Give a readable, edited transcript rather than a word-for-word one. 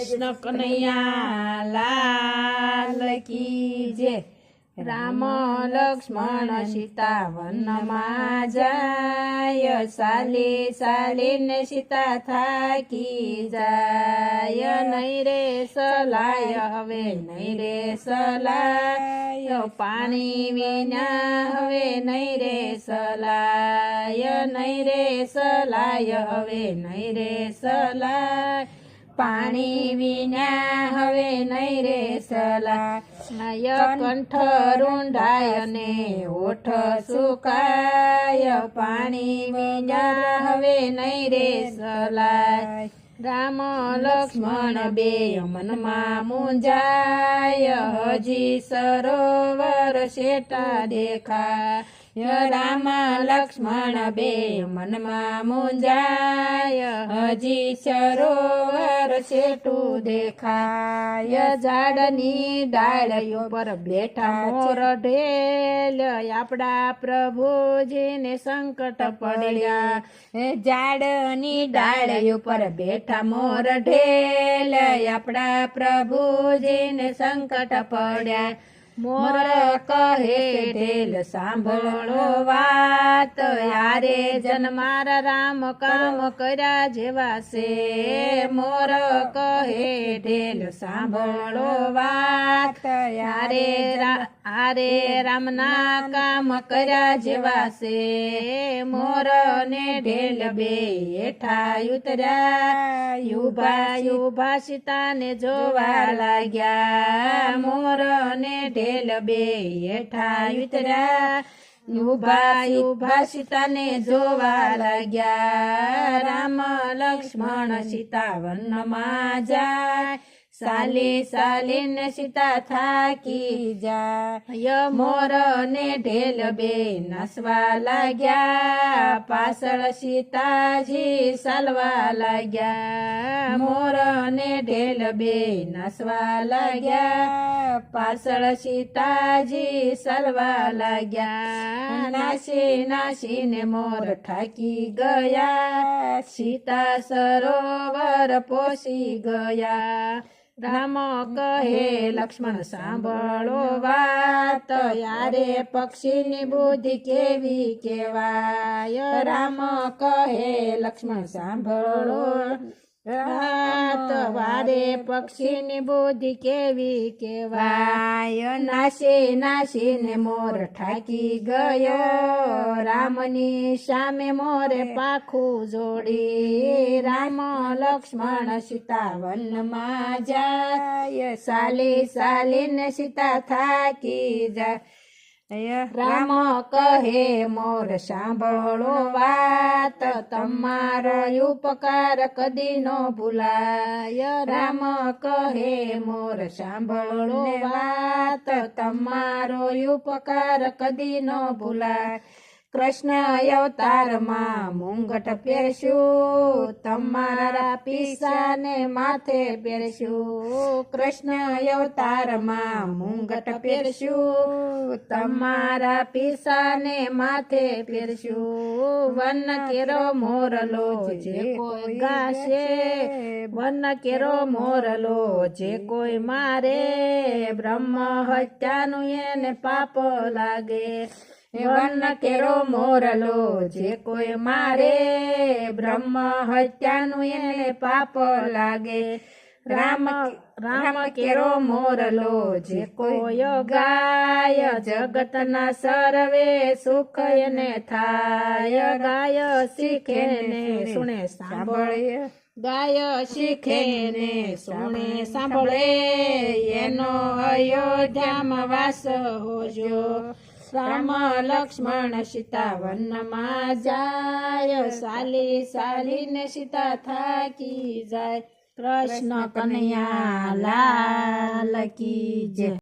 કૃષ્ણ કનૈયા લાલ કી જય। રામ લક્ષ્મણ સીતા વનમાં જાય, સાલી સાલીને સીતા થાકી જાય। નહીં રે સલાય હવે નહીં રે સલાય, પાણી વિના હવે નહીં રે સલાય। નહીં રે સલાય હવે નહીં રે સલાય, પાણી વિના હવે નહીં રે સલાય। કંઠ રૂંઢાય ને ઓઠ સુકાય, પાણી વિના હવે નહીં રે સલાય। રામ લક્ષ્મણ બે મનમાં મૂંઝાય, હજી સરોવર શેટા દેખાય। રામ લક્ષ્મણ બે મનમાં મૂંઝાય, હજી સરોવર શેટું દેખાય। ઝાડની ડાળીઓ પર બેઠા મોર ઢેલ, આપણા પ્રભુજીને સંકટ પડ્યા। ઝાડની ડાળીઓ પર બેઠા મોર ઢેલ, આપણા પ્રભુજીને સંકટ પડ્યા। મોર કહે ઢેલ સાંભળો વાત, યારે જન્મારા રામ કામ કર્યા જેવા છે। મોર કહે ઢેલ સાંભળો વાત, યારે રામના કામ કર્યા જેવા છે। મોર ને ઢેલ બે હેઠા ઉતર્યા, યુભા યુભા સીતાને જોવા લાગ્યા। મોર ને ઢેલ બે હેઠા ઉતર્યા, યુભા યુભા સીતાને જોવા લાગ્યા। રામ લક્ષ્મણ સીતા વનમાં જાય, સાલી સાલીને સીતા થાકી જાય। મોર ને ઢેલ બે નાસવા લાગ્યા, પાછળ સીતાજી ચાલવા લાગ્યા। મોર ને ઢેલ બે નાસવા લાગ્યા, પાછળ સીતાજી ચાલવા લાગ્યા। નાસી નાસીને મોર થાકી ગયા, સીતા સરોવર પહોંચી ગયા। રામ કહે લક્ષ્મણ સાંભળો વાત, યારે પક્ષીની બુદ્ધિ કેવી કહેવાય। રામ કહે લક્ષ્મણ સાંભળો વાત, વારે પક્ષીની બુદ્ધિ કેવી કહેવાય। નાસી નાસીને મોર થાકી ગયો, રામની સામે મોરે પાખું જોડી। રામ લક્ષ્મણ સીતા વનમાં જાય, સાલી સાલીને સીતા થાકી જાય। રામ કહે મોર સાંભળો વાત, તમારો ઉપકાર કદી ન ભૂલાય। રામ કહે મોર સાંભળો વાત, તમારો ઉપકાર કદી ન ભૂલાય। કૃષ્ણ અવતારમાં મુંગટ પહેરશું, તમારા પીસાને માથે પહેરશું। કૃષ્ણ અવતારમાં મુંગટ પહેરશું, તમારા પીસાને માથે પહેરશું। વન કેરો મોરલો જે કોઈ ગાશે, વન કેરો મોરલો જે કોઈ મારે, બ્રહ્મ હત્યાનું એને પાપ લાગે। વન કેરો મોરલો જે કોઈ મારે, બ્રહ્મ હત્યાનું એને પાપ લાગે। રામ કેરો મોરલો જે કોઈ ગાય, જગતના સર્વે સુખ એને થાય। ગાય શીખે ને સુણે સાંભળે, ગાય શીખે ને સુણે સાંભળે, એનો અયોધ્યામાં વાસ હોજો। રામ લક્ષ્મણ સીતા વનમાં જાય, સાલી સાલીને સીતા થાકી જાય। કૃષ્ણ કનૈયા લાલ કી જય।